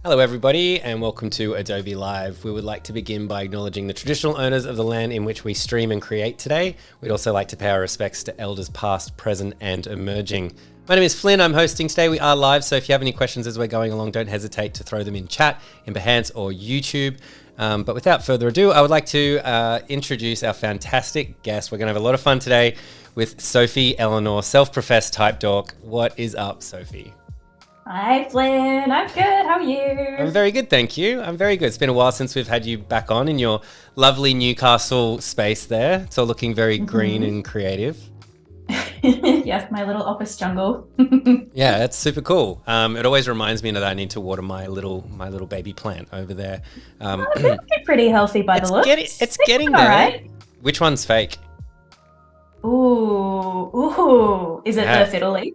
Hello everybody and welcome to Adobe Live. We would like to begin by acknowledging the traditional owners of the land in which we stream and create today. We'd also like to pay our respects to elders past, present and emerging. My name is Flynn, I'm hosting today. We are live, so if you have any questions as we're going along, don't hesitate to throw them in chat, in Behance or YouTube. But without further ado, I would like to introduce our fantastic guest. We're going to have a lot of fun today with Sophie Elinor, self-professed type dork. What is up, Sophie? Hi, Flynn. I'm good. How are you? I'm very good, thank you. I'm very good. It's been a while since we've had you back on in your lovely Newcastle space there. It's all looking very green and creative. Yes, my little office jungle. Yeah, that's super cool. It always reminds me that I need to water my little baby plant over there. They're looking pretty healthy by the looks. It's getting there. All right. Which one's fake? Ooh. Is it the fiddle leaf?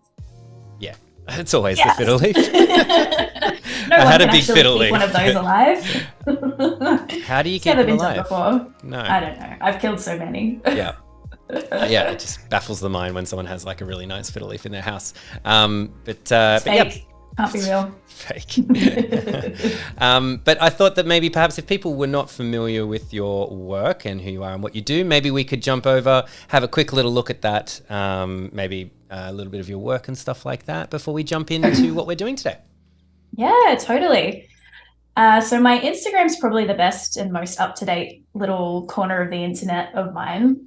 Yeah, it's always the fiddle leaf. No I one had a can big actually fiddle keep leaf. one of those alive. How do you It's keep never them been done alive? before. No. I don't know. I've killed so many. Yeah. Yeah, it just baffles the mind when someone has like a really nice fiddle leaf in their house. But yeah, Can't be real. fake. But I thought that maybe perhaps if people were not familiar with your work and who you are and what you do, maybe we could jump over, have a quick little look at that, maybe a little bit of your work and stuff like that before we jump into what we're doing today. Yeah, totally. So my Instagram's probably the best and most up-to-date little corner of the internet of mine.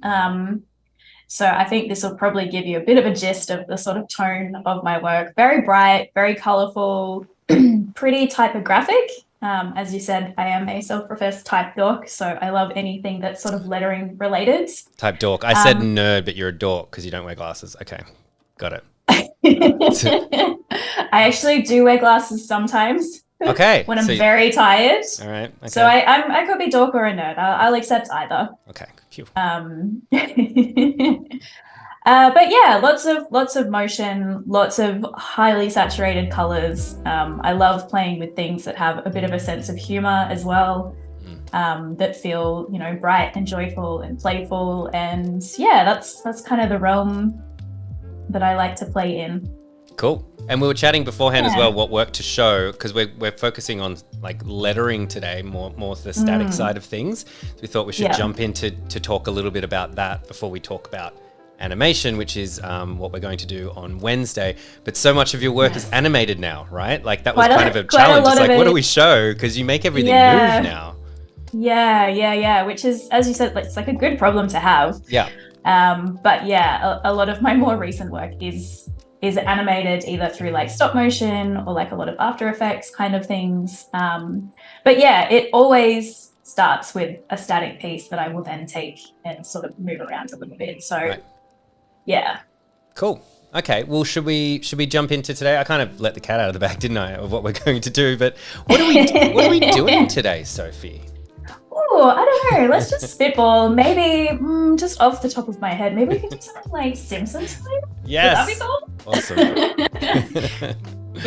So I think this will probably give you a bit of a gist of the sort of tone of my work. Very bright, very colorful, pretty typographic. As you said, I am a self-professed type dork, so I love anything that's sort of lettering related. Type dork. I said nerd, but you're a dork because you don't wear glasses. Okay, got it. I actually do wear glasses sometimes. Okay. When I'm very tired. All right. Okay. So I could be dork or a nerd. I'll accept either. Okay. Phew. But yeah, lots of motion, lots of highly saturated colors. I love playing with things that have a bit of a sense of humor as well, that feel, bright and joyful and playful. And yeah, that's kind of the realm that I like to play in. Cool. And we were chatting beforehand as well, what work to show, because we're focusing on like lettering today, more the static side of things. So we thought we should jump into to talk a little bit about that before we talk about animation, which is what we're going to do on Wednesday. But so much of your work is animated now, right? Like that was kind of a challenge. It's like, what do we show? Because you make everything move now. Yeah. Which is, as you said, it's like a good problem to have. Yeah. But yeah, a lot of my more recent work is animated either through like stop motion or like a lot of After Effects kind of things. But yeah, it always starts with a static piece that I will then take and sort of move around a little bit. So yeah. Cool. Okay, well, should we jump into today? I kind of let the cat out of the bag, didn't I, of what we're going to do? But what are we doing today, Sophie? Oh, I don't know. Let's just spitball. Maybe just off the top of my head, maybe we can do something like Simpsons. Yes. Would that be cool? Awesome.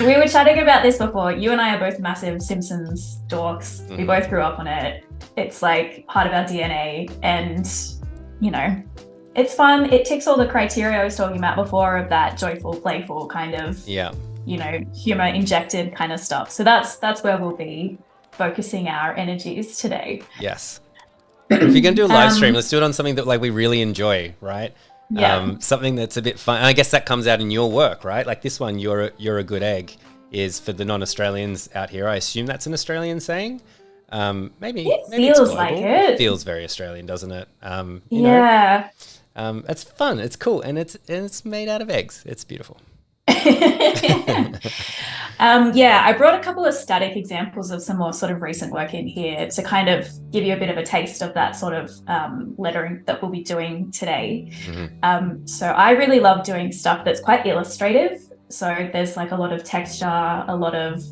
We were chatting about this before. You and I are both massive Simpsons dorks. We both grew up on it. It's like part of our DNA, and it's fun. It ticks all the criteria I was talking about before of that joyful, playful kind of humor injected kind of stuff. So that's where we'll be focusing our energies today. Yes. If you're going to do a live stream, let's do it on something that like we really enjoy, right? Yeah. Something that's a bit fun. And I guess that comes out in your work, right? Like this one, you're a good egg, is for the non-Australians out here. I assume that's an Australian saying. Maybe feels it's like it. It feels very Australian, doesn't it? It's fun. It's cool, and it's made out of eggs. It's beautiful. I brought a couple of static examples of some more sort of recent work in here to kind of give you a bit of a taste of that sort of lettering that we'll be doing today. So I really love doing stuff that's quite illustrative. So there's like a lot of texture, a lot of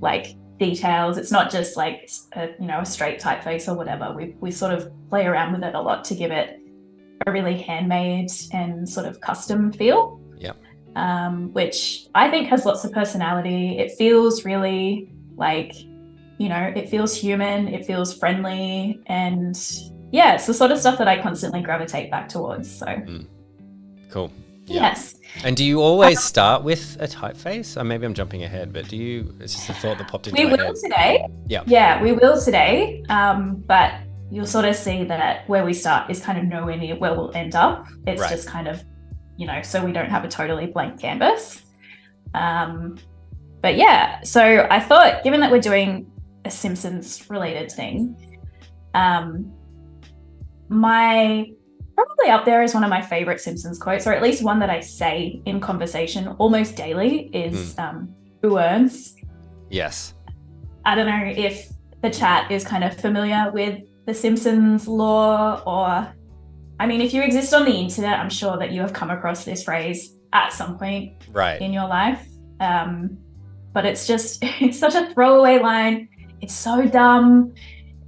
like details. It's not just like a straight typeface or whatever. We sort of play around with it a lot to give it a really handmade and sort of custom feel. Which I think has lots of personality. It feels really like, it feels human, it feels friendly, and yeah, it's the sort of stuff that I constantly gravitate back towards. So cool. Yes. And do you always start with a typeface? Or maybe I'm jumping ahead, but it's just a thought that popped into my head. We will today. Yeah. Yeah, we will today. But you'll sort of see that where we start is kind of nowhere near where we'll end up. It's right. just kind of, so we don't have a totally blank canvas. But yeah, so I thought, given that we're doing a Simpsons related thing, my probably up there is one of my favorite Simpsons quotes, or at least one that I say in conversation almost daily, is "Who earns?" Yes. I don't know if the chat is kind of familiar with the Simpsons lore, or I mean, if you exist on the internet, I'm sure that you have come across this phrase at some point in your life. But it's such a throwaway line. It's so dumb.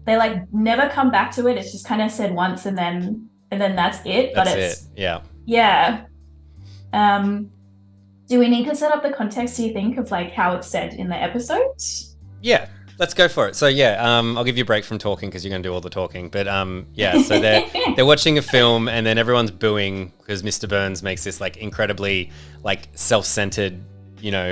They like never come back to it. It's just kind of said once and then that's it. Yeah. Do we need to set up the context, do you think, of like how it's said in the episode? Yeah, let's go for it. So I'll give you a break from talking because you're going to do all the talking. But so they're watching a film and then everyone's booing because Mr. Burns makes this like incredibly like self-centered,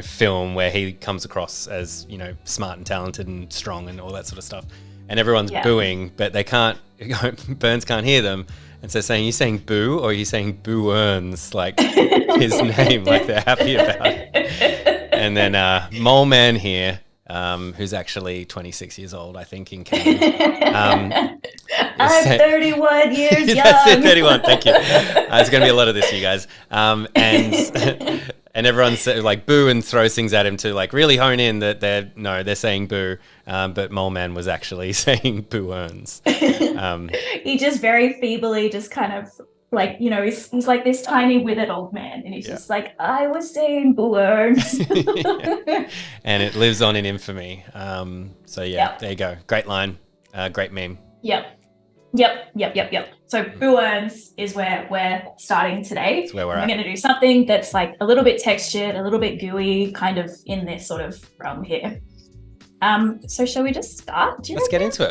film where he comes across as, smart and talented and strong and all that sort of stuff. And everyone's booing, but they can't, Burns can't hear them. And so saying, are you saying boo or are you saying Boo Earns, like his name, like they're happy about it. And then Mole Man here, who's actually 26 years old, I think, in Canada. I'm 31 years young. That's it, 31, thank you. There's going to be a lot of this, you guys. And everyone's like boo and throws things at him to like really hone in that they're saying boo, but Mole Man was actually saying Boo Earns. He just very feebly just kind of like, he's like this tiny withered old man and he's just like, I was saying Boo Earns. And it lives on in infamy. There you go. Great line. Great meme. Yep. So Boo Earns is where we're starting today. That's where we're going to do something that's like a little bit textured, a little bit gooey, kind of in this sort of realm here. So shall we just start? Let's get into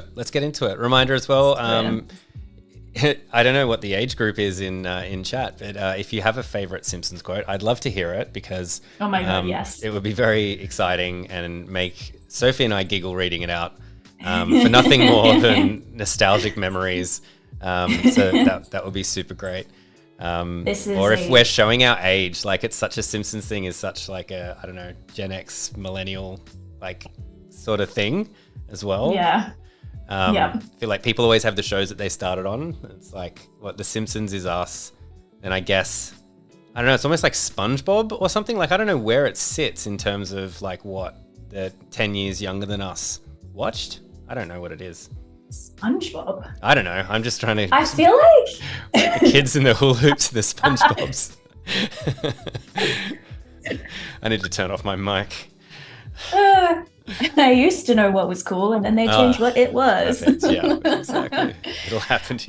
it. Reminder as well. I don't know what the age group is in chat, but if you have a favorite Simpsons quote, I'd love to hear it because oh my God, yes, it would be very exciting and make Sophie and I giggle reading it out. For nothing more than nostalgic memories. So that would be super great. If we're showing our age, like it's such a Simpsons thing is such like a, I don't know, Gen X millennial like sort of thing as well. Yeah. I feel like people always have the shows that they started on. It's like what The Simpsons is us. And I guess, I don't know, it's almost like SpongeBob or something. Like I don't know where it sits in terms of like what the 10 years younger than us watched. I don't know what it is. SpongeBob? I don't know. I'm just trying to... I feel like... the kids in the hula hoops, the SpongeBobs. I need to turn off my mic. I used to know what was cool and then they changed what it was. Perfect. Yeah, exactly. It'll happen to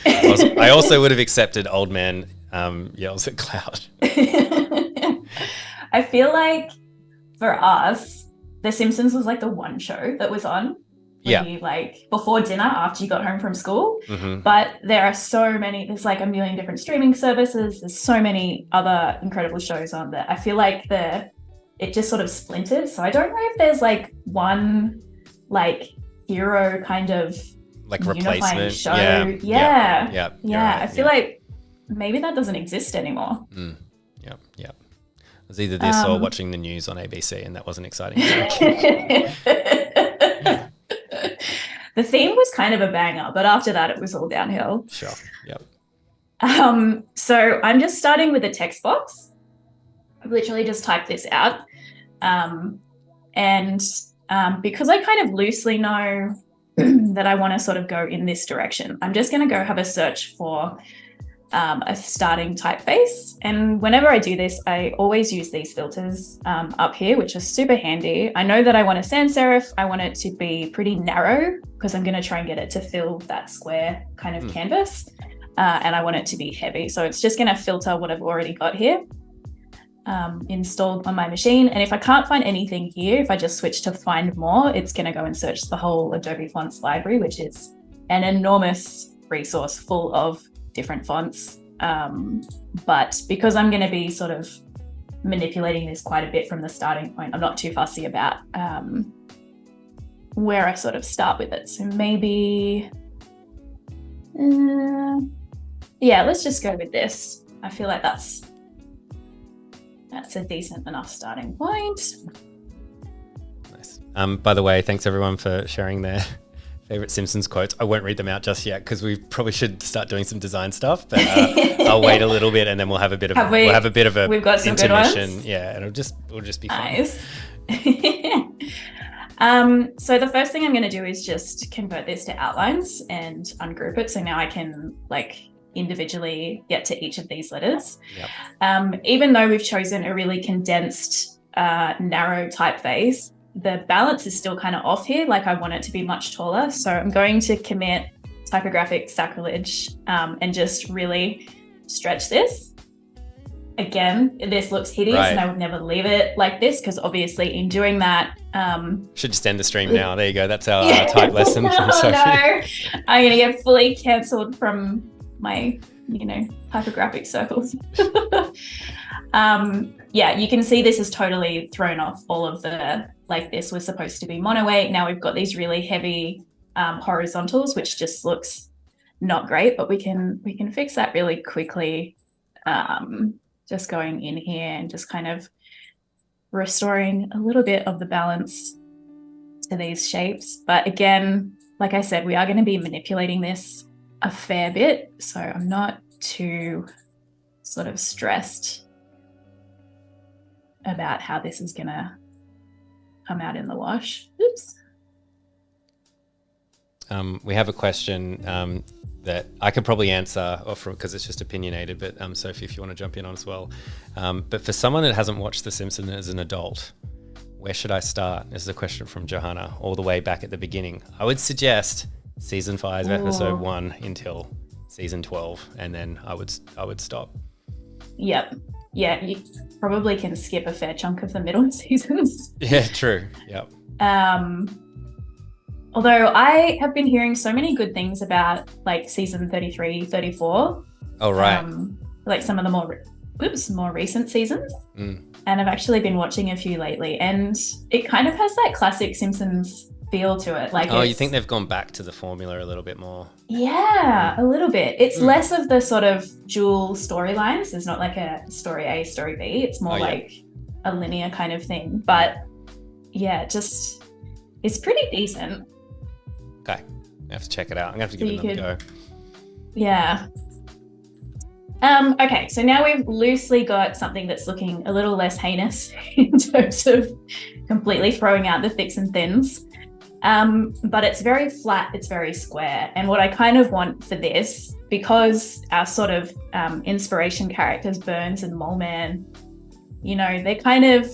you. I also would have accepted Old Man Yells at Cloud. I feel like for us, The Simpsons was like the one show that was on. You, like before dinner after you got home from school. Mm-hmm. But there are so many, there's like a million different streaming services. There's so many other incredible shows on that. I feel like it just sort of splintered. So I don't know if there's like one like hero kind of like replacement show. Yeah. I feel like maybe that doesn't exist anymore. Yep. It was either this or watching the news on ABC, and that wasn't exciting. The theme was kind of a banger, but after that it was all downhill. Sure. Yep. So I'm just starting with a text box. I've literally just typed this out. Because I kind of loosely know that I want to sort of go in this direction, I'm just going to go have a search for a starting typeface. And whenever I do this, I always use these filters up here, which are super handy. I know that I want a sans serif. I want it to be pretty narrow because I'm going to try and get it to fill that square kind of canvas. And I want it to be heavy. So it's just going to filter what I've already got here installed on my machine. And if I can't find anything here, if I just switch to find more, it's going to go and search the whole Adobe Fonts library, which is an enormous resource full of different fonts But because I'm going to be sort of manipulating this quite a bit from the starting point, I'm not too fussy about where I sort of start with it. So maybe, yeah, let's just go with this. I feel like that's a decent enough starting point. Nice. By the way, thanks everyone for sharing their favorite Simpsons quotes. I won't read them out just yet because we probably should start doing some design stuff, but I'll wait a little bit and then we'll have a bit of we'll have a bit of a we've got some intermission. Good ones. Yeah, it'll just be nice. So the first thing I'm going to do is just convert this to outlines and ungroup it. So now I can like individually get to each of these letters. Yep. Even though we've chosen a really condensed, narrow typeface, the balance is still kind of off here. Like I want it to be much taller. So I'm going to commit typographic sacrilege and just really stretch this. Again, this looks hideous and I would never leave it like this because obviously in doing that... should just end the stream now. There you go. That's our type lesson from Sophie. No, I'm going to get fully cancelled from my, typographic circles. Yeah, you can see this is totally thrown off all of the, like this was supposed to be mono weight. Now we've got these really heavy horizontals, which just looks not great, but we can fix that really quickly. Just going in here and just kind of restoring a little bit of the balance to these shapes. But again, like I said, we are going to be manipulating this a fair bit, so I'm not too sort of stressed about how this is going to come out in the wash. Oops. We have a question that I could probably answer because it's just opinionated, but Sophie, if you want to jump in on as well. But for someone that hasn't watched The Simpsons as an adult, where should I start? This is a question from Johanna, all the way back at the beginning. I would suggest season 5, episode 1 until season 12, and then I would stop. Yep. Yeah, you probably can skip a fair chunk of the middle seasons. Yeah, true. Yep. Although I have been hearing so many good things about like season 33, 34. Oh, right. Like some of the more recent seasons. And I've actually been watching a few lately, and it kind of has that classic Simpsons feel to it. Like, you think they've gone back to the formula a little bit more? Yeah, a little bit. It's less of the sort of dual storylines. There's not like a story A, story B. It's more like a linear kind of thing. But yeah, it's pretty decent. Okay, I have to check it out. I'm gonna have to give it another go. Yeah. Okay, so now we've loosely got something that's looking a little less heinous in terms of completely throwing out the thicks and thins. But it's very flat, it's very square. And what I kind of want for this, because our sort of inspiration characters, Burns and Mole Man, they're kind of,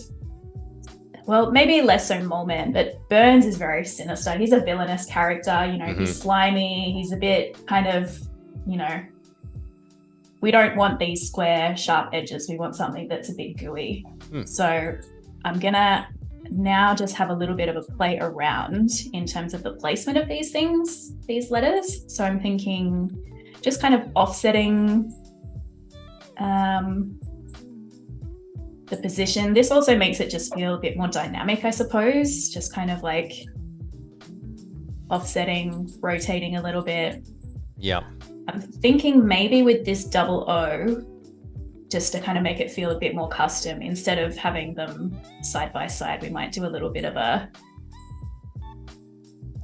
well, maybe less so Mole Man, but Burns is very sinister. He's a villainous character, he's slimy, he's a bit kind of, we don't want these square, sharp edges. We want something that's a bit gooey. So I'm gonna now just have a little bit of a play around in terms of the placement of these things, these letters. So I'm thinking just kind of offsetting the position. This also makes it just feel a bit more dynamic, I suppose, just kind of like offsetting, rotating a little bit. Yeah. I'm thinking maybe with this double O, just to kind of make it feel a bit more custom, instead of having them side by side, we might do a little bit of a...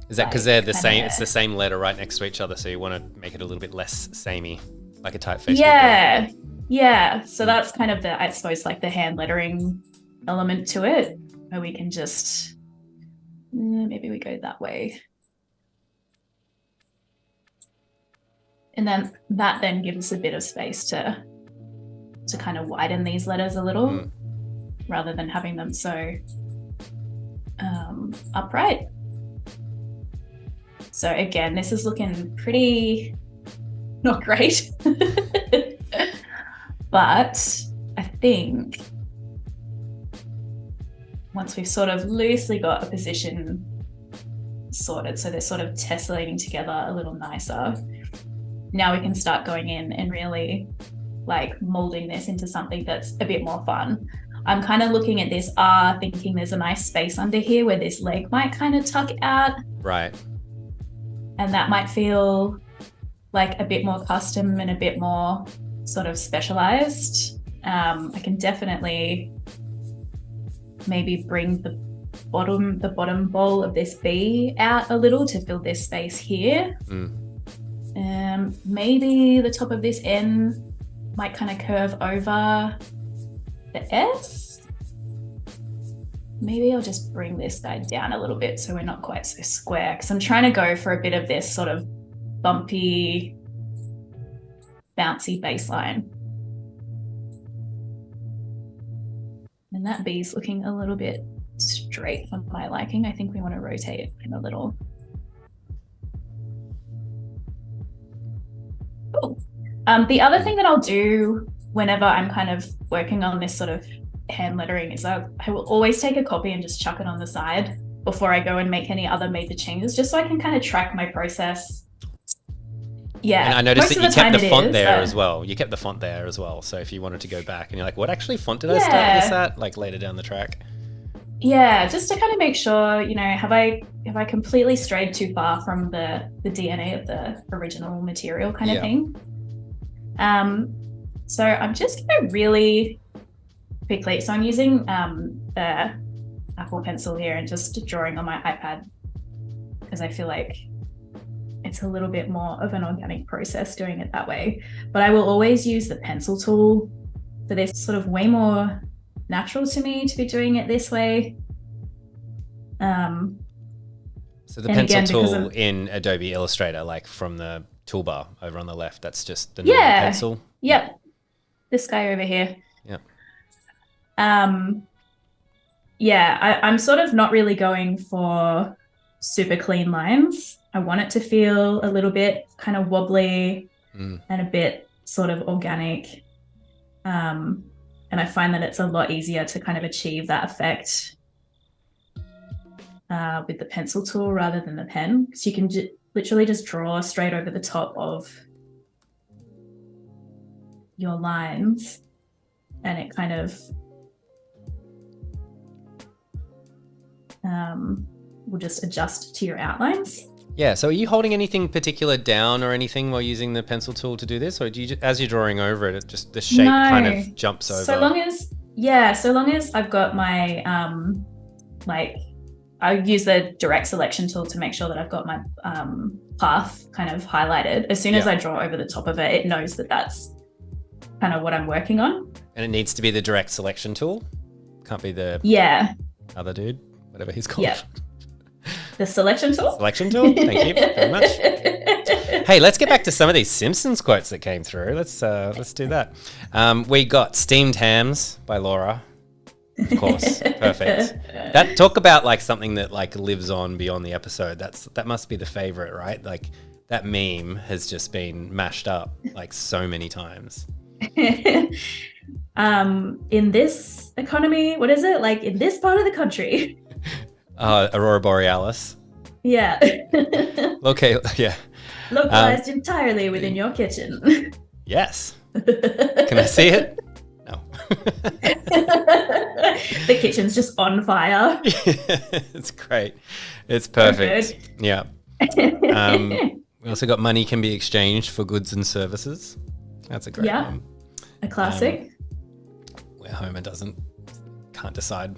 Is that because they're the same? It's the same letter right next to each other, so you want to make it a little bit less samey, like a typeface. Yeah. So that's kind of the, I suppose, like the hand lettering element to it, where we can just maybe we go that way, and then that then gives us a bit of space to kind of widen these letters a little, rather than having them so upright. So again, this is looking pretty not great. But I think once we've sort of loosely got a position sorted, so they're sort of tessellating together a little nicer, now we can start going in and really like molding this into something that's a bit more fun. I'm kind of looking at this thinking there's a nice space under here where this leg might kind of tuck out. Right. And that might feel like a bit more custom and a bit more sort of specialized. I can definitely maybe bring the bottom bowl of this B out a little to fill this space here. Maybe the top of this N might kind of curve over the S. Maybe I'll just bring this guy down a little bit so we're not quite so square, because I'm trying to go for a bit of this sort of bumpy, bouncy baseline. And that B's looking a little bit straight for my liking. I think we want to rotate it in a little. Cool. The other thing that I'll do whenever I'm kind of working on this sort of hand lettering is I will always take a copy and just chuck it on the side before I go and make any other major changes, just so I can kind of track my process. Yeah. And I noticed that you kept the font there as well. You kept the font there as well. So if you wanted to go back and you're like, what actually font did I start this at? Like later down the track. Yeah, just to kind of make sure, you know, have I completely strayed too far from the DNA of the original material kind of thing. So I'm just going to really quickly, so I'm using the Apple Pencil here and just drawing on my iPad because I feel like it's a little bit more of an organic process doing it that way. But I will always use the pencil tool for this, sort of way more natural to me to be doing it this way. So the pencil tool in Adobe Illustrator, like from the toolbar over on the left, that's just the normal pencil? Yep. This guy over here. Yep. I'm sort of not really going for super clean lines. I want it to feel a little bit kind of wobbly and a bit sort of organic. And I find that it's a lot easier to kind of achieve that effect with the pencil tool rather than the pen, because you can literally just draw straight over the top of your lines and it kind of will just adjust to your outlines. Yeah, so are you holding anything particular down or anything while using the pencil tool to do this? Or do you, as you're drawing over it, just the shape kind of jumps over? So long as I've got my, I use the direct selection tool to make sure that I've got my path kind of highlighted. As soon as I draw over the top of it, it knows that that's kind of what I'm working on. And it needs to be the direct selection tool? Can't be the other dude, whatever he's called. Yeah. The selection tool? Selection tool, thank you very much. Hey, let's get back to some of these Simpsons quotes that came through. Let's do that. We got Steamed Hams by Laura. Of course, perfect. That talk about like something that like lives on beyond the episode. That must be the favorite, right? Like that meme has just been mashed up like so many times. In this economy, what is it? Like in this part of the country. Aurora Borealis. Yeah. Okay, yeah. Localized entirely within your kitchen. Yes. Can I see it? No. The kitchen's just on fire. It's great. It's perfect. Yeah. We also got money can be exchanged for goods and services. That's a great one. A classic. Where Homer can't decide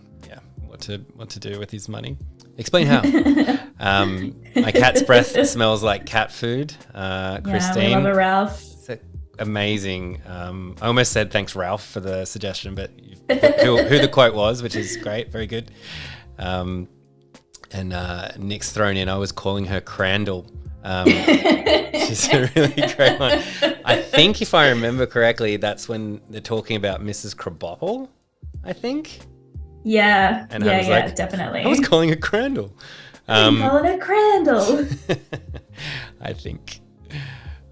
what to do with his money. Explain how. My cat's breath smells like cat food. Christine. Yeah, we love a Ralph. It's amazing. I almost said thanks, Ralph, for the suggestion, but who the quote was, which is great, very good. And Nick's thrown in. I was calling her Crandall. She's a really great one. I think if I remember correctly, that's when they're talking about Mrs. Krabappel, I think. Yeah, and I was like, definitely. I was calling her Crandall. I'm calling her Crandall. I think.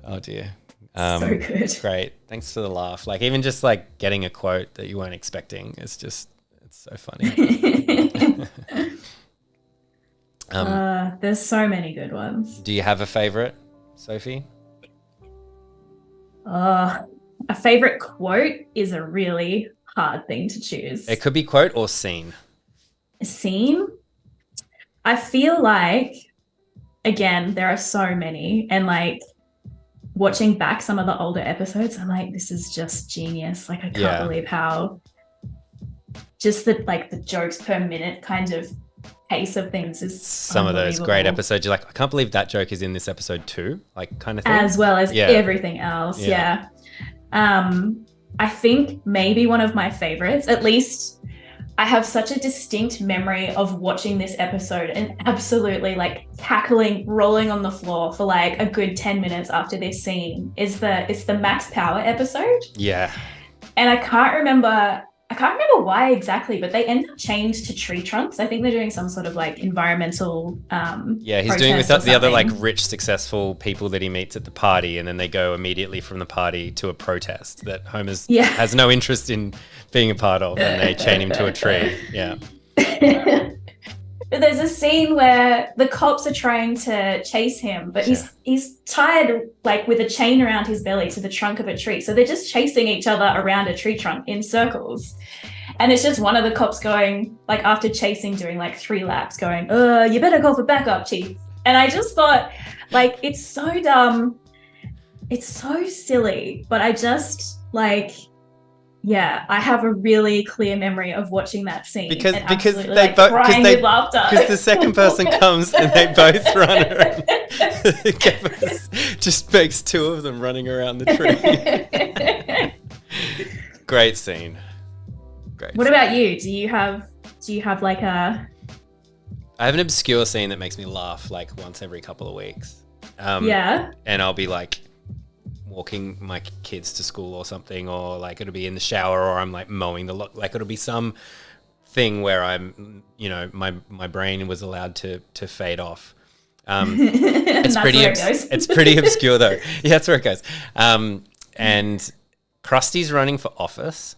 Oh dear. So good. Great. Thanks for the laugh. Like even just like getting a quote that you weren't expecting it's so funny. There's so many good ones. Do you have a favorite, Sophie? A favorite quote is a really hard thing to choose. It could be quote or scene. A scene? I feel like, again, there are so many, and like watching back some of the older episodes, I'm like, this is just genius. Like, I can't believe how just the jokes per minute kind of pace of things is some of those great episodes. You're like, I can't believe that joke is in this episode too, like kind of thing. As well as everything else. Yeah. I think maybe one of my favorites, at least I have such a distinct memory of watching this episode and absolutely like cackling, rolling on the floor for like a good 10 minutes after this scene it's the Max Power episode. Yeah. And I can't remember why exactly, but they end up changed to tree trunks. I think they're doing some sort of like environmental he's doing with the other like rich, successful people that he meets at the party, and then they go immediately from the party to a protest that Homer has no interest in being a part of, and they chain him to a tree. Yeah. There's a scene where the cops are trying to chase him, but he's tied like with a chain around his belly to the trunk of a tree. So they're just chasing each other around a tree trunk in circles. And it's just one of the cops going, like after chasing, doing like 3 laps going, you better call for backup, chief. And I just thought, like, it's so dumb. It's so silly, but I just like... Yeah, I have a really clear memory of watching that scene because they both crying with laughter. Because the second person comes and they both run around. Just makes 2 of them running around the tree. Great scene. What about you? Do you have like a... I have an obscure scene that makes me laugh like once every couple of weeks. And I'll be like walking my kids to school or something, or like it'll be in the shower, or I'm like mowing the lot. Like it'll be some thing where I'm, my brain was allowed to fade off. It's pretty obscure though. Yeah, that's where it goes. And Krusty's running for office.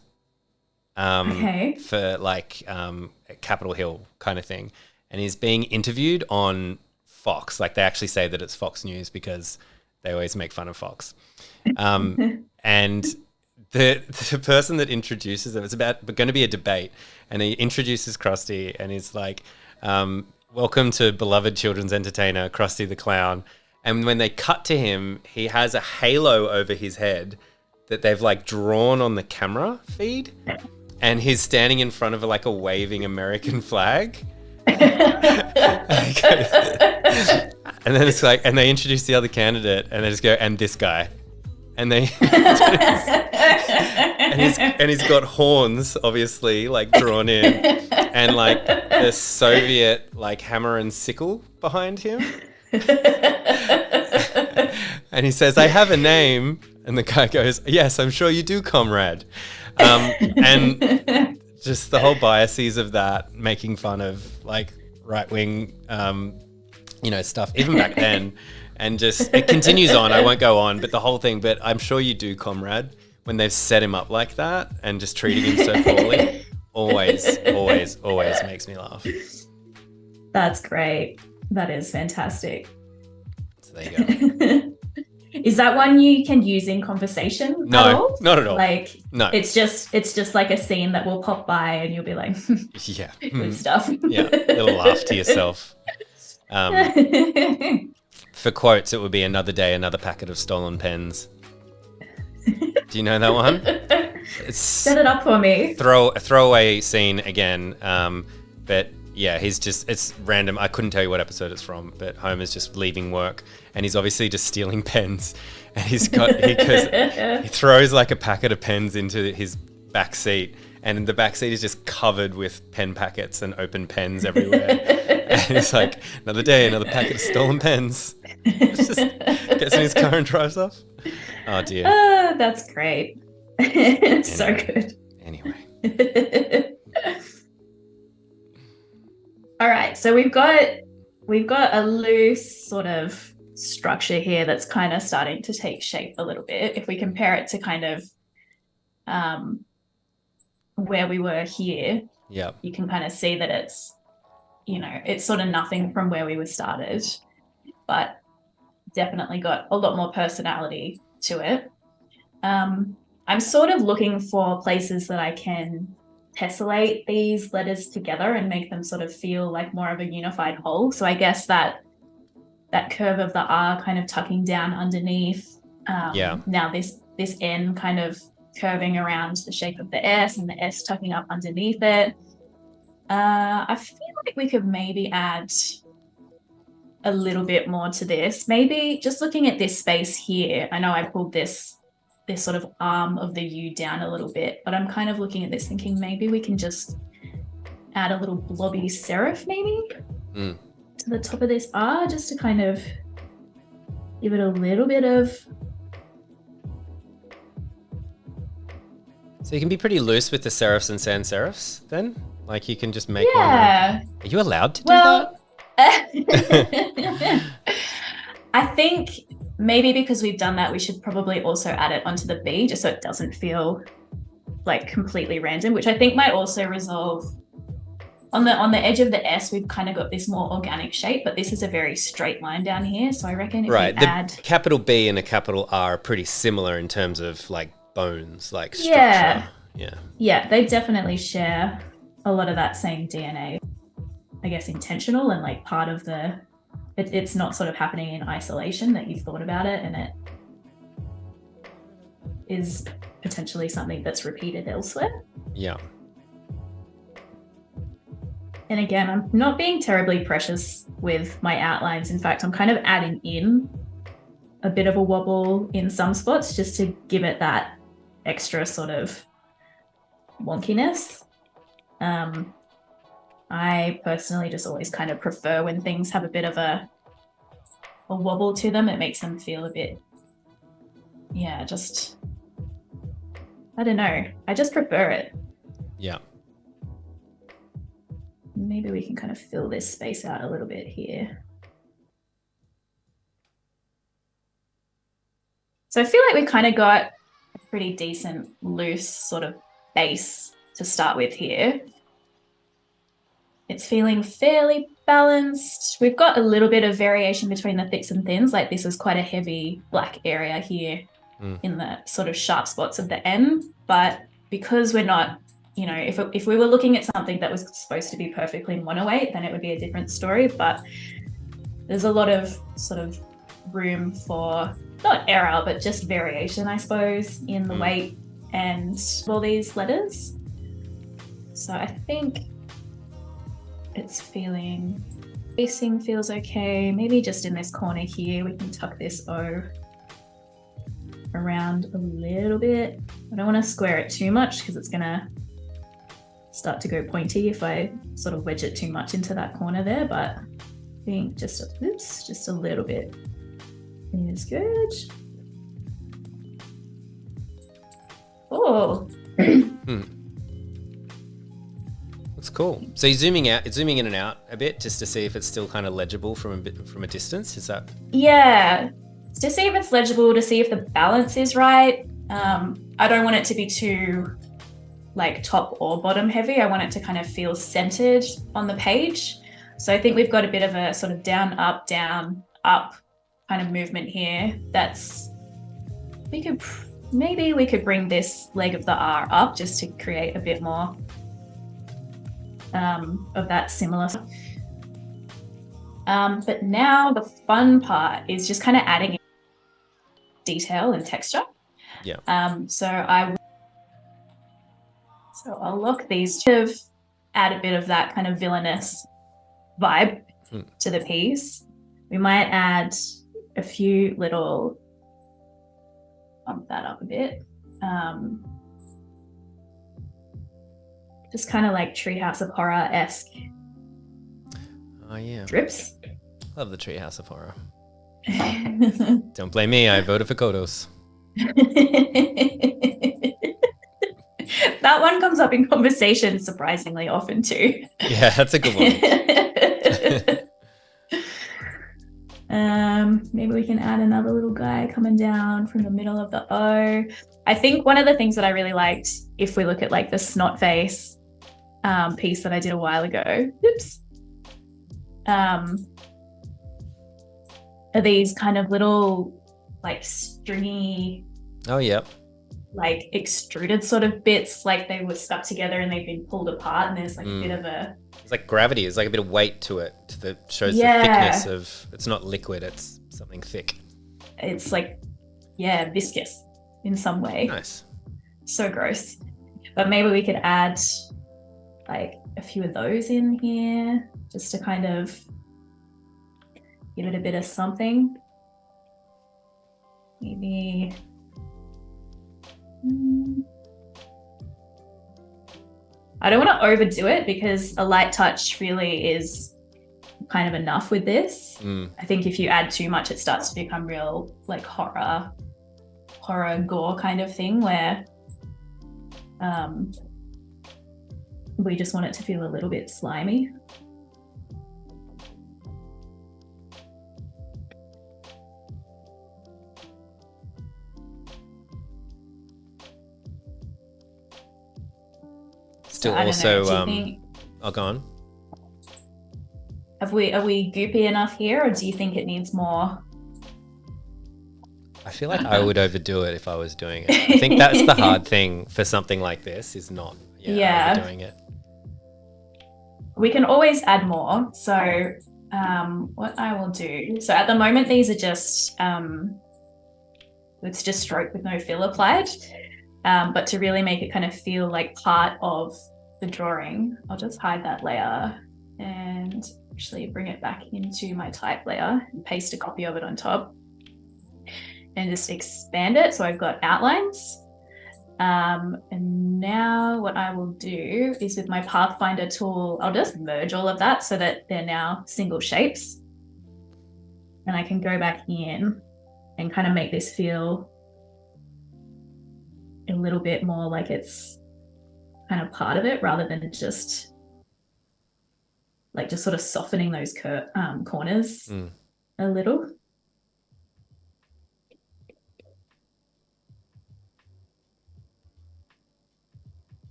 For like Capitol Hill kind of thing, and he's being interviewed on Fox. Like they actually say that it's Fox News because they always make fun of Fox. And the person that introduces them, it's going to be a debate, and he introduces Krusty and he's like, welcome to beloved children's entertainer, Krusty the Clown. And when they cut to him, he has a halo over his head that they've like drawn on the camera feed, and he's standing in front of like a waving American flag. And then it's like, and they introduce the other candidate, and they just go, and this guy, and they, and he's got horns, obviously, like drawn in, and like the Soviet like hammer and sickle behind him. And he says, "I have a name," and the guy goes, "Yes, I'm sure you do, comrade." And just the whole biases of that, making fun of like right-wing, stuff, even back then. And just, it continues on. I won't go on, but the whole thing, but I'm sure you do, comrade, when they've set him up like that and just treating him so poorly, always makes me laugh. That's great. That is fantastic. So there you go. Is that one you can use in conversation? No, not at all. Like, no, it's just like a scene that will pop by and you'll be like, yeah, good stuff. Yeah, little laugh to yourself. For quotes, it would be "Another day, another packet of stolen pens." Do you know that one? Set it up for me. Throwaway scene again. But yeah, it's random. I couldn't tell you what episode it's from, but Homer's just leaving work and he's obviously just stealing pens, and he throws like a packet of pens into his back seat, and the back seat is just covered with pen packets and open pens everywhere. And it's like, another day, another packet of stolen pens. It's just gets in his car and drives off. Oh dear. That's great. So good. Anyway. All right, so we've got a loose sort of structure here that's kind of starting to take shape a little bit. If we compare it to kind of where we were here, you can kind of see that it's sort of nothing from where we were started, but definitely got a lot more personality to it. I'm sort of looking for places that I can tessellate these letters together and make them sort of feel like more of a unified whole. So I guess that curve of the R kind of tucking down underneath. Now this N kind of curving around the shape of the S, and the S tucking up underneath it. I feel like we could maybe add a little bit more to this. Maybe just looking at this space here. I know I pulled this sort of arm of the U down a little bit, but I'm kind of looking at this thinking maybe we can just add a little blobby serif maybe to the top of this R, just to kind of give it a little bit of... So you can be pretty loose with the serifs and sans serifs then? Like you can just make one. Are you allowed to do that? I think maybe because we've done that, we should probably also add it onto the B, just so it doesn't feel like completely random, which I think might also resolve on the edge of the S. We've kind of got this more organic shape, but this is a very straight line down here. So I reckon if we add... The capital B and a capital R are pretty similar in terms of like bones, like structure. Yeah, they definitely share a lot of that same DNA. I guess intentional and like part of the... It's not sort of happening in isolation, that you've thought about it and it is potentially something that's repeated elsewhere. Yeah. And again, I'm not being terribly precious with my outlines. In fact, I'm kind of adding in a bit of a wobble in some spots just to give it that extra sort of wonkiness. I personally just always kind of prefer when things have a bit of a wobble to them. It makes them feel a bit, just, I don't know. I just prefer it. Yeah. Maybe we can kind of fill this space out a little bit here. So I feel like we kind of got a pretty decent loose sort of base to start with here. It's feeling fairly balanced. We've got a little bit of variation between the thicks and thins. Like this is quite a heavy black area here in the sort of sharp spots of the N. But because we're not, if we were looking at something that was supposed to be perfectly mono-weight, then it would be a different story. But there's a lot of sort of room for not error, but just variation, I suppose, in the weight and all these letters. So I think it's spacing feels okay. Maybe just in this corner here, we can tuck this O around a little bit. I don't want to square it too much because it's gonna start to go pointy if I sort of wedge it too much into that corner there, but I think just a little bit is good. Oh. That's cool. So you're zooming in and out a bit just to see if it's still kind of legible from a distance. Is that? Yeah, to see if it's legible, to see if the balance is right. I don't want it to be too like top or bottom heavy. I want it to kind of feel centered on the page. So I think we've got a bit of a sort of down, up kind of movement here. Maybe we could bring this leg of the R up just to create a bit more of that similar. But now the fun part is just kind of adding detail and texture. Yeah. So I'll lock these to add a bit of that kind of villainous vibe to the piece. We might add a few little, bump that up a bit. Just kind of like Treehouse of Horror-esque drips. Love the Treehouse of Horror. Don't blame me, I voted for Kodos. That one comes up in conversation surprisingly often too. Yeah, that's a good one. Maybe we can add another little guy coming down from the middle of the O. I think one of the things that I really liked, if we look at like the snot face piece that I did a while ago, are these kind of little like stringy. Oh, yeah. like extruded sort of bits, like they were stuck together and they've been pulled apart, and there's like a bit of a It's like gravity. There's like a bit of weight to it. Shows the thickness of. It's not liquid. It's something thick. It's like viscous in some way. Nice. So gross. But maybe we could add like a few of those in here just to kind of give it a bit of something. Maybe I don't want to overdo it because a light touch really is kind of enough with this. I think if you add too much, it starts to become real like horror gore kind of thing where we just want it to feel a little bit slimy. Still also I'll go on. Are we goopy enough here, or do you think it needs more? I feel like I would overdo it if I was doing it. I think that's the hard thing for something like this is not overdoing it. We can always add more. So what I will do, so at the moment these are just it's just stroke with no fill applied, but to really make it kind of feel like part of the drawing, I'll just hide that layer and actually bring it back into my type layer and paste a copy of it on top and just expand it so I've got outlines. And now what I will do is with my Pathfinder tool, I'll just merge all of that so that they're now single shapes. And I can go back in and kind of make this feel a little bit more like it's kind of part of it rather than just sort of softening those corners a little.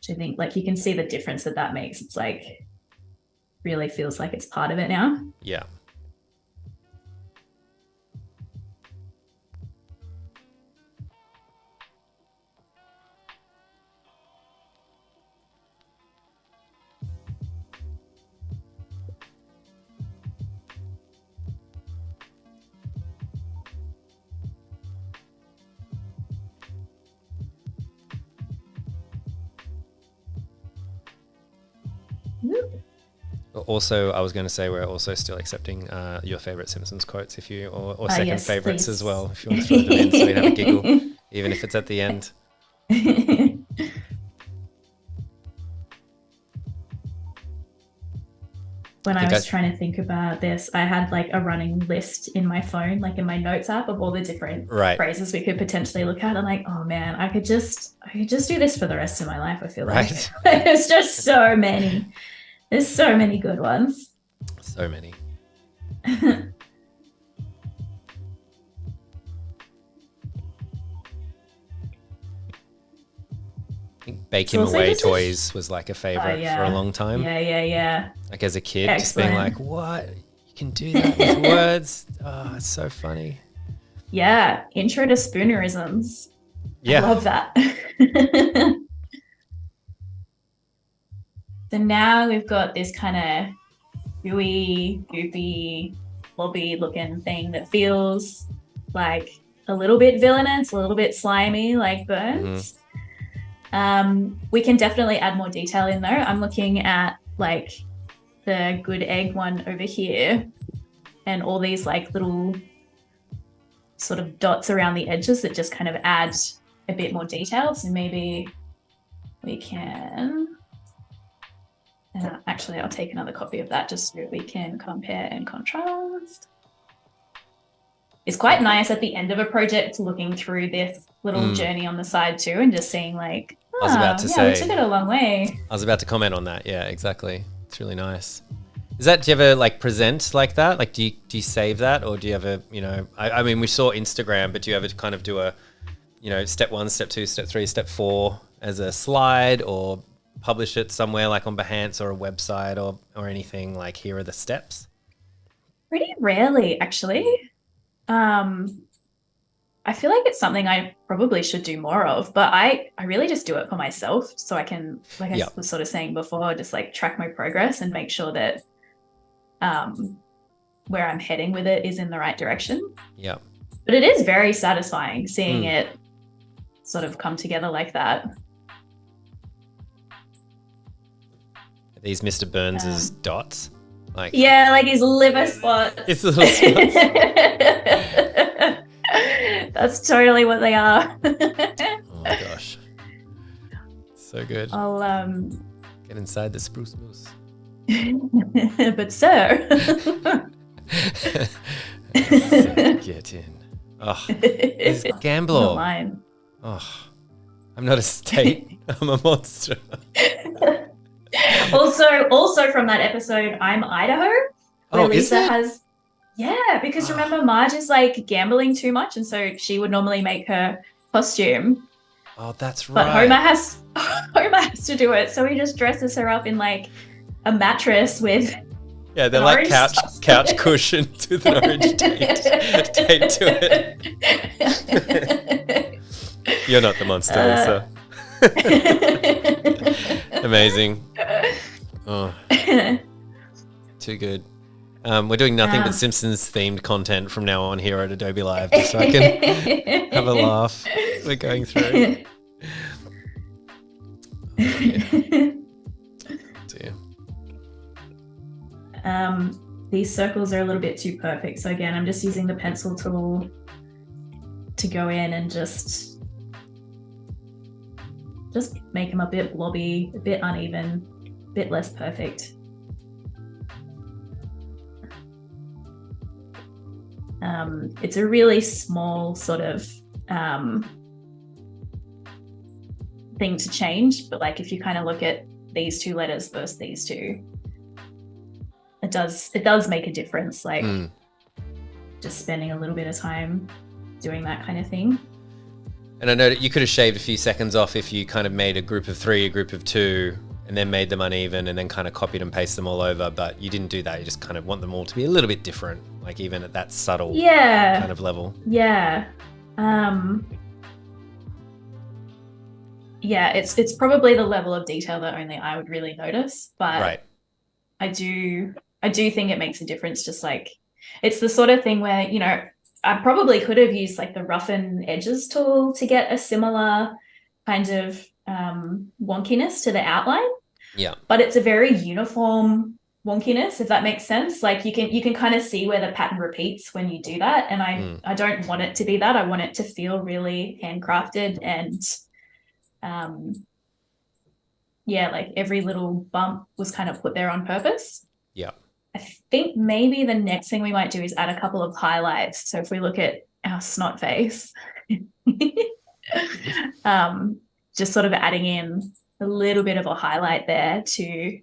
I think like you can see the difference that makes. It's like really feels like it's part of it now. Yeah. Also, I was going to say we're also still accepting your favorite Simpsons quotes or second favorites as well, if you want to throw them in so we have a giggle, even if it's at the end. When I was trying to think about this, I had like a running list in my phone, like in my notes app of all the different phrases we could potentially look at. I'm like, oh man, I could just do this for the rest of my life. I feel like there's just so many. There's so many good ones. So many. I think baking away toys was like a favorite for a long time. Yeah. Like as a kid, just being like, what? You can do that with words? Oh, it's so funny. Yeah. Intro to spoonerisms. Yeah. I love that. So now we've got this kind of gooey, goopy, blobby looking thing that feels like a little bit villainous, a little bit slimy, like Burns. We can definitely add more detail in though. I'm looking at like the good egg one over here and all these like little sort of dots around the edges that just kind of add a bit more detail. So maybe we can... actually, I'll take another copy of that just so we can compare and contrast. It's quite nice at the end of a project looking through this little journey on the side too and just seeing like, I was about to say, we took it a long way. I was about to comment on that. Yeah, exactly. It's really nice. Do you ever like present like that? Like, do you save that, or do you ever, I mean, we saw Instagram, but do you ever kind of do a, step 1, step 2, step 3, step 4 as a slide, or publish it somewhere like on Behance or a website or anything like, here are the steps? Pretty rarely, actually. I feel like it's something I probably should do more of, but I really just do it for myself. So I can, like I was sort of saying before, just like track my progress and make sure that where I'm heading with it is in the right direction. Yeah. But it is very satisfying seeing it sort of come together like that. Are these Mr. Burns's dots? Like like his liver spots. His little spots. That's totally what they are. Oh my gosh. So good. I'll get inside the spruce moose. But sir. Get in. Oh, this gambler. Not mine. Oh, I'm not a state. I'm a monster. Also from that episode, I'm Idaho. Where Lisa has, because remember Marge is like gambling too much, and so she would normally make her costume. Oh, that's right. But Homer has to do it, so he just dresses her up in like a mattress with. Yeah, they're like couch cushions with an orange tape to it. You're not the monster, Lisa. Amazing. Oh, too good. We're doing nothing but Simpsons themed content from now on here at Adobe Live, just so I can have a laugh. We're going through. Dear. These circles are a little bit too perfect. So again, I'm just using the pencil tool to go in and just make them a bit blobby, a bit uneven, a bit less perfect. It's a really small sort of thing to change, but like if you kind of look at these two letters versus these two, it does make a difference, like just spending a little bit of time doing that kind of thing. And I know that you could have shaved a few seconds off if you kind of made a group of 3, a group of 2, and then made them uneven and then kind of copied and pasted them all over, but you didn't do that. You just kind of want them all to be a little bit different, like even at that subtle kind of level. It's probably the level of detail that only I would really notice, but right. I do think it makes a difference. Just like it's the sort of thing where, you know, I probably could have used like the roughen edges tool to get a similar kind of wonkiness to the outline. Yeah. But it's a very uniform wonkiness, if that makes sense. Like you can kind of see where the pattern repeats when you do that. And I don't want it to be that. I want it to feel really handcrafted and like every little bump was kind of put there on purpose. Yeah. I think maybe the next thing we might do is add a couple of highlights. So if we look at our snot face, just sort of adding in a little bit of a highlight there to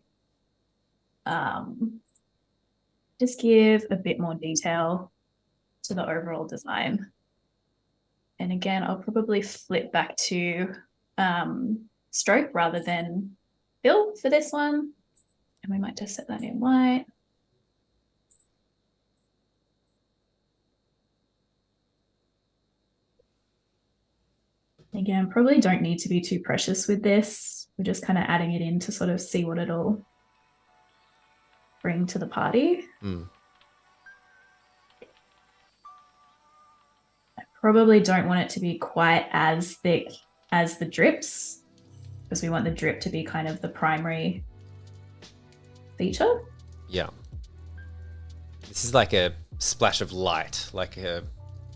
just give a bit more detail to the overall design. And again, I'll probably flip back to stroke rather than fill for this one. And we might just set that in white. Again, probably don't need to be too precious with this. We're just kind of adding it in to sort of see what it'll bring to the party. I probably don't want it to be quite as thick as the drips, because we want the drip to be kind of the primary feature. Yeah. This is like a splash of light, like a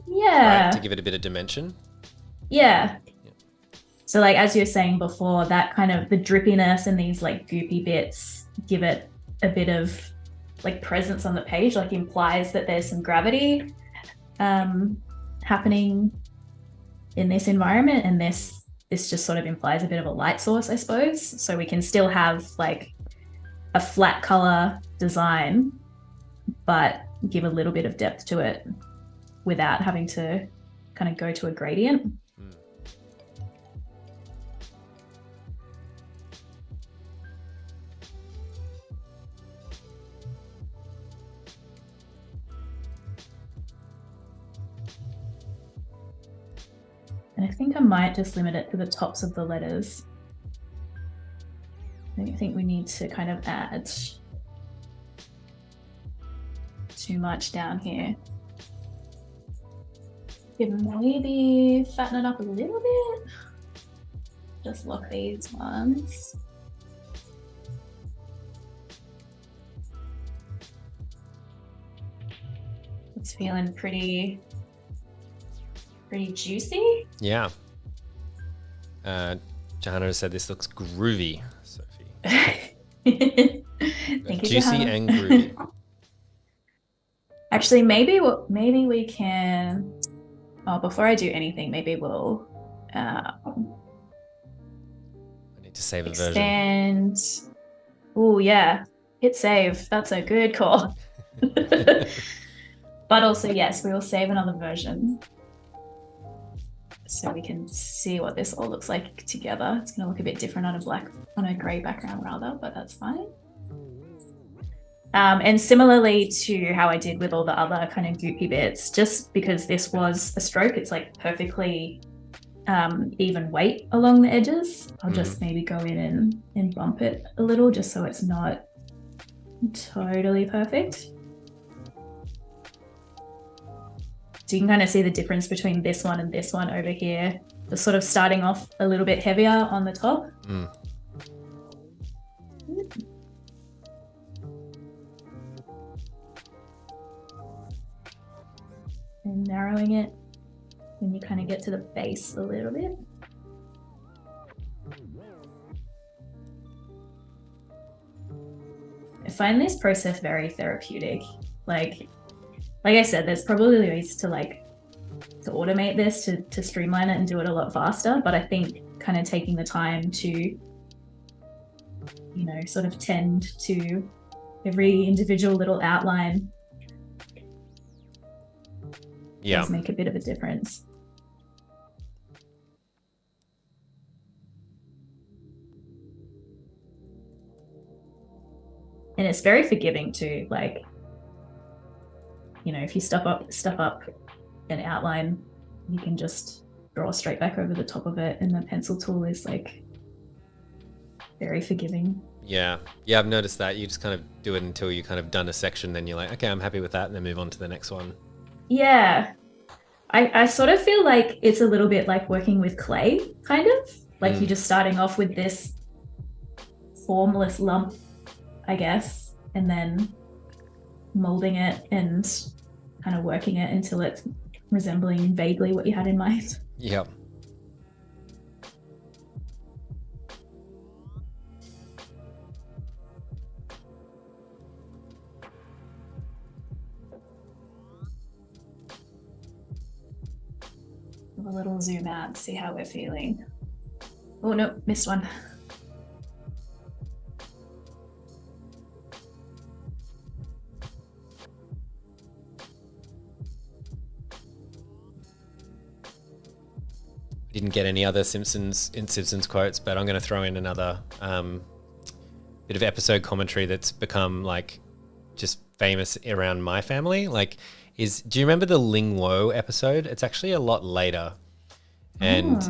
right, to give it a bit of dimension. Yeah. So like as you were saying before, that kind of the drippiness and these like goopy bits give it a bit of like presence on the page, like implies that there's some gravity happening in this environment, and this just sort of implies a bit of a light source, I suppose. So we can still have like a flat color design, but give a little bit of depth to it without having to kind of go to a gradient. And I think I might just limit it to the tops of the letters. I don't think we need to kind of add too much down here. Maybe fatten it up a little bit. Just lock these ones. It's feeling pretty juicy. Yeah. Johanna said this looks groovy, Sophie. Thank you, Juicy Johanna. and groovy. Actually, maybe we can. Oh, before I do anything, maybe we'll I need to save a version. expand. Oh yeah, hit save. That's a good call. But also, yes, we will save another version so we can see what this all looks like together. It's going to look a bit different on a grey background rather, but that's fine. And similarly to how I did with all the other kind of goopy bits, just because this was a stroke, it's like perfectly even weight along the edges. I'll just maybe go in and bump it a little just so it's not totally perfect. So you can kind of see the difference between this one and this one over here. Just sort of starting off a little bit heavier on the top. And narrowing it when you kind of get to the base a little bit. I find this process very therapeutic. Like I said, there's probably ways to automate this, to streamline it and do it a lot faster. But I think kind of taking the time to, you know, sort of tend to every individual little outline does make a bit of a difference. And it's very forgiving too. Like, you know, if you stuff up an outline, you can just draw straight back over the top of it, and the pencil tool is like very forgiving. Yeah, I've noticed that. You just kind of do it until you kind of done a section, then you're like, okay, I'm happy with that, and then move on to the next one. Yeah, I sort of feel like it's a little bit like working with clay, kind of. Like you're just starting off with this formless lump, I guess, and then molding it and kind of working it until it's resembling vaguely what you had in mind. Yep. A little zoom out, see how we're feeling. Oh no, missed one. Didn't get any other Simpsons quotes, but I'm going to throw in another bit of episode commentary that's become like just famous around my family. Like, do you remember the Ling Wo episode? It's actually a lot later, and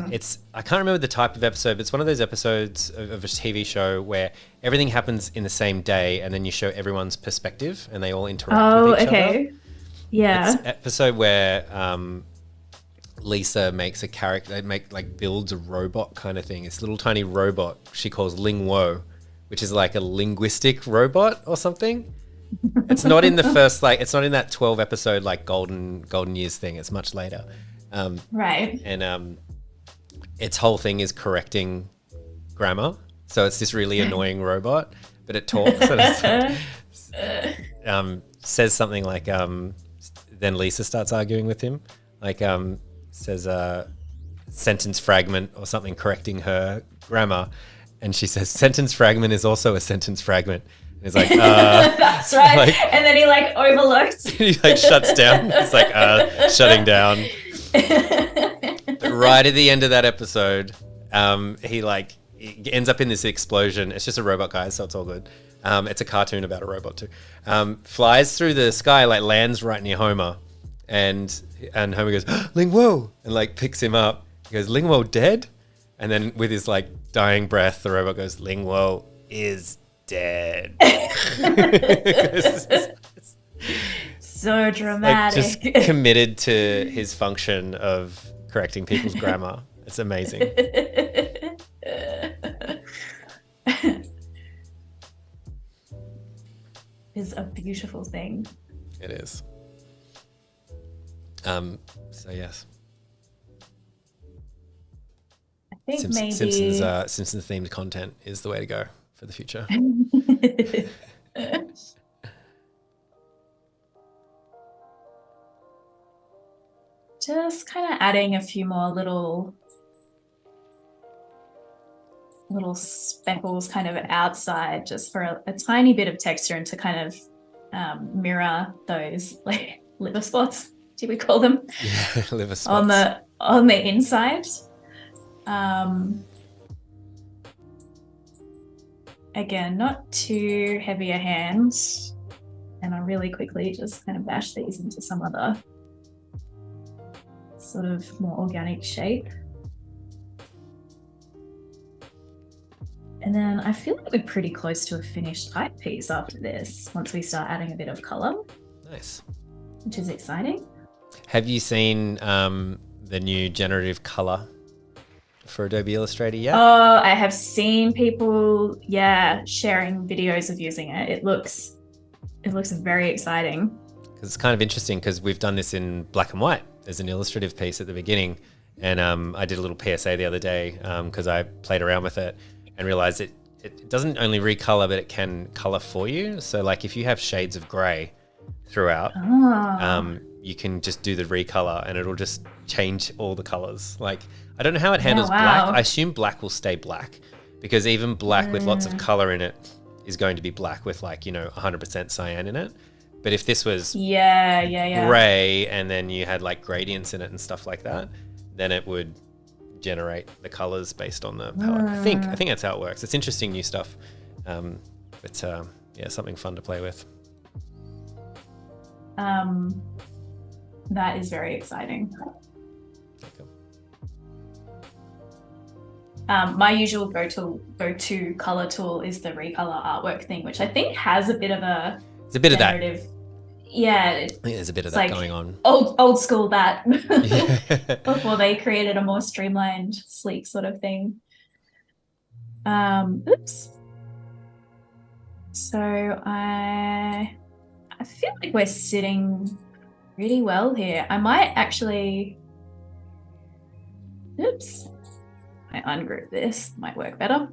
I can't remember the type of episode, but it's one of those episodes of a TV show where everything happens in the same day, and then you show everyone's perspective, and they all interact with each other. Yeah, it's an episode where Lisa makes a character, builds a robot kind of thing. This little tiny robot she calls Ling Wo, which is like a linguistic robot or something. It's not in the first, it's not in that 12 episode like golden years thing. It's much later. Right. And its whole thing is correcting grammar. So it's this really annoying robot, but it talks and says something like, then Lisa starts arguing with him. Says a sentence fragment or something correcting her grammar. And she says, sentence fragment is also a sentence fragment. And he's like, that's right. And then he overlooks. He shuts down. It's shutting down. But right at the end of that episode, he ends up in this explosion. It's just a robot, guys, so it's all good. It's a cartoon about a robot too. Flies through the sky, lands right near Homer. And Homer goes, Ling Wo, and picks him up. He goes, Lingwo dead? And then with his like dying breath, the robot goes, Lingwo is dead. So dramatic. Like just committed to his function of correcting people's grammar. It's amazing. Is a beautiful thing. It is. So yes. I think maybe Simpsons themed content is the way to go for the future. Just kind of adding a few more little speckles kind of outside, just for a tiny bit of texture, and to kind of mirror those like liver spots. Do we call them? Yeah, liver spots on the inside. Again, not too heavy a hand, and I'll really quickly just kind of bash these into some other sort of more organic shape. And then I feel like we're pretty close to a finished type piece after this, once we start adding a bit of color. Nice. Which is exciting. Have you seen the new generative color for Adobe Illustrator yet? Oh, I have seen people, sharing videos of using it. It looks very exciting. Because it's kind of interesting, because we've done this in black and white as an illustrative piece at the beginning. And I did a little PSA the other day because I played around with it and realized it doesn't only recolor, but it can color for you. So like if you have shades of gray throughout, you can just do the recolor and it'll just change all the colors. Like, I don't know how it handles black. I assume black will stay black, because even black with lots of color in it is going to be black with 100% cyan in it. But if this was gray and then you had like gradients in it and stuff like that, then it would generate the colors based on the palette. I think that's how it works. It's interesting new stuff. But something fun to play with. That is very exciting. Okay. My usual go-to color tool is the recolor artwork thing, which I think has a bit of a generative, of that. Yeah, I think there's a bit of that going on. Old school that before they created a more streamlined, sleek sort of thing. Oops. So I feel like we're sitting really well here. I might actually, I ungroup this, might work better.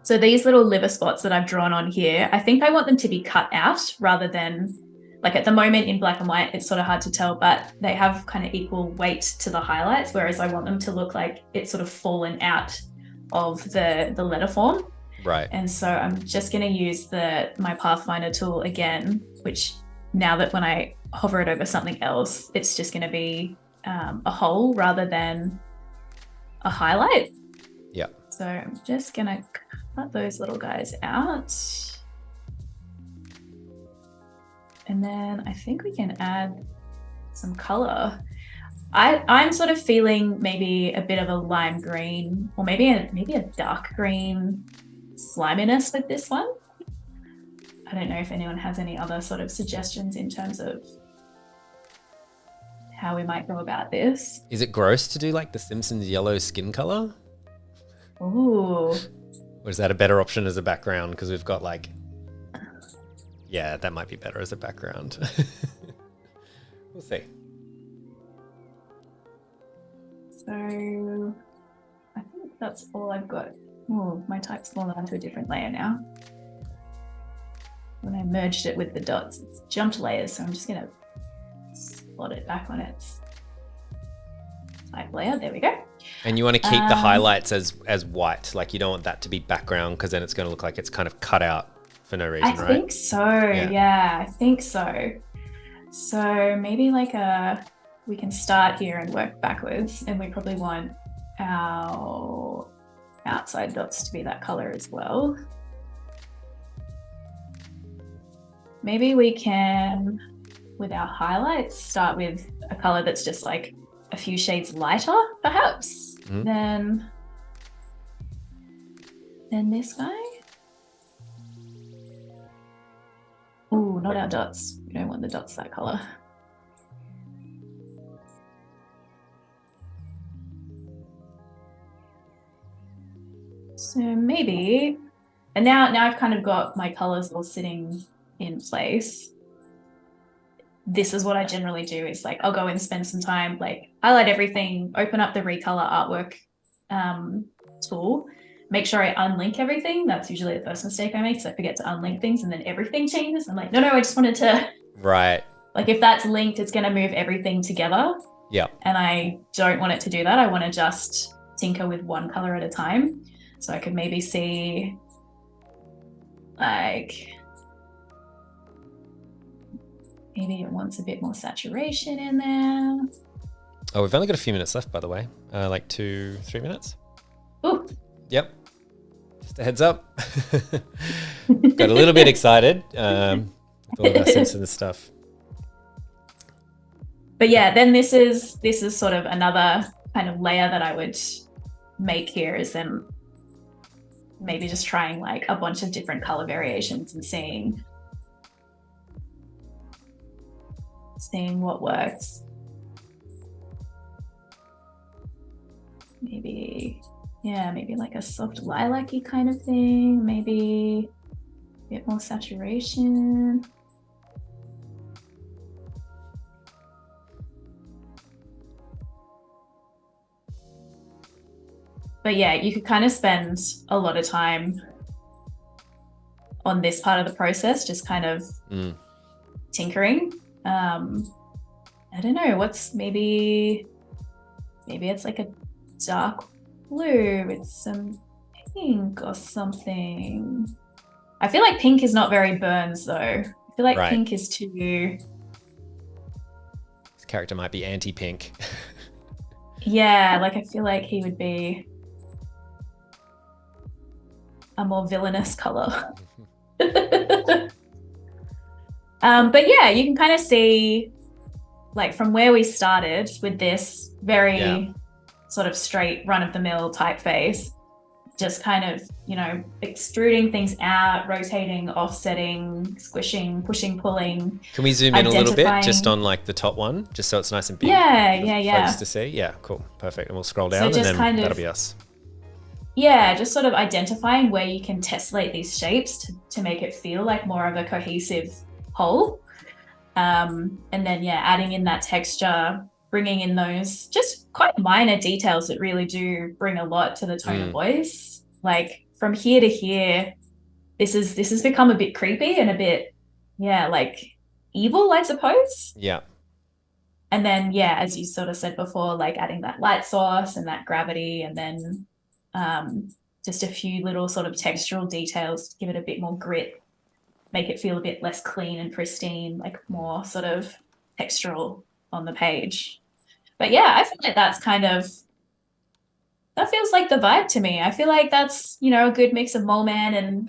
So these little liver spots that I've drawn on here, I think I want them to be cut out rather than, like at the moment in black and white, it's sort of hard to tell, but they have kind of equal weight to the highlights, whereas I want them to look like it's sort of fallen out of the letter form. Right. And so I'm just going to use my Pathfinder tool again, which now that when I hover it over something else, it's just going to be a hole rather than a highlight. Yeah. So I'm just going to cut those little guys out. And then I think we can add some color. I'm sort of feeling maybe a bit of a lime green, or maybe a dark green sliminess with this one. I don't know if anyone has any other sort of suggestions in terms of how we might go about this. Is it gross to do like the Simpsons yellow skin color? Ooh. Or is that a better option as a background? Because we've got that might be better as a background. We'll see. So I think that's all I've got. Oh, my type's fallen onto a different layer now. When I merged it with the dots, it's jumped layers, so I'm just going to slot it back on its type layer. There we go. And you want to keep the highlights as white. Like you don't want that to be background, because then it's going to look like it's kind of cut out for no reason, right? I think so. Yeah, I think so. So maybe we can start here and work backwards, and we probably want our outside dots to be that color as well. Maybe we can, with our highlights, start with a color that's just like a few shades lighter, perhaps, than this guy. Ooh, not our dots. We don't want the dots that color. So maybe, and now I've kind of got my colors all sitting in place. This is what I generally do, is like I'll go and spend some time, like highlight everything, open up the recolor artwork tool, make sure I unlink everything. That's usually the first mistake I make, because I forget to unlink things and then everything changes. I'm like, no, I just wanted to, right. Like if that's linked, it's going to move everything together. Yeah. And I don't want it to do that. I want to just tinker with one color at a time. So I could maybe see like, maybe it wants a bit more saturation in there. Oh, we've only got a few minutes left, by the way. Like 2-3 minutes. Ooh. Yep. Just a heads up. Got a little bit excited with all of our Simpsons stuff. But yeah, then this is sort of another kind of layer that I would make here, is then maybe just trying like a bunch of different color variations and seeing what works. Maybe like a soft lilac-y kind of thing, maybe a bit more saturation. But yeah, you could kind of spend a lot of time on this part of the process, just kind of tinkering. I don't know, what's maybe it's like a dark blue with some pink or something. I feel like pink is not very Burns though. I feel like pink is too... This character might be anti-pink. Yeah, like I feel like he would be a more villainous color. But yeah, you can kind of see, like from where we started with this very sort of straight run-of-the-mill typeface, just kind of, you know, extruding things out, rotating, offsetting, squishing, pushing, pulling. Can we zoom in a little bit just on like the top one, just so it's nice and big? Yeah. Folks to see. Yeah, cool, perfect. And we'll scroll down, so and then that'll be us. Yeah, just sort of identifying where you can tessellate these shapes to make it feel like more of a cohesive whole. And then, adding in that texture, bringing in those just quite minor details that really do bring a lot to the tone of voice. Like from here to here, this has become a bit creepy and a bit, like evil, I suppose. Yeah. And then, as you sort of said before, like adding that light source and that gravity, and then just a few little sort of textural details to give it a bit more grit, make it feel a bit less clean and pristine, like more sort of textural on the page. But yeah, I feel like that feels like the vibe to me. I feel like that's, a good mix of Mole Man and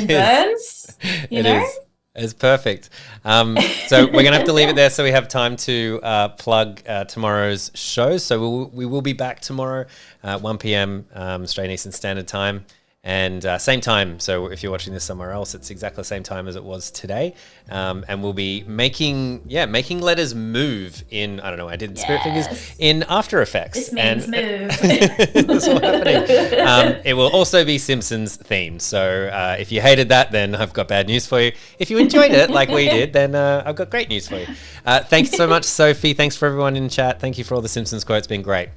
Burns. It is. It's perfect. So we're going to have to leave it there so we have time to plug tomorrow's show. So we will be back tomorrow at 1 p.m. Australian Eastern Standard Time. And same time, so if you're watching this somewhere else, it's exactly the same time as it was today. And we'll be making letters move in, I don't know, I did Spirit Fingers, in After Effects. This means move. That's what's happening. It will also be Simpsons themed. So if you hated that, then I've got bad news for you. If you enjoyed it like we did, then I've got great news for you. Thanks so much, Sophie. Thanks for everyone in chat. Thank you for all the Simpsons quotes. It's been great.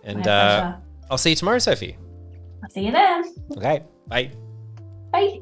And I'll see you tomorrow, Sophie. I'll see you then. Okay, bye. Bye.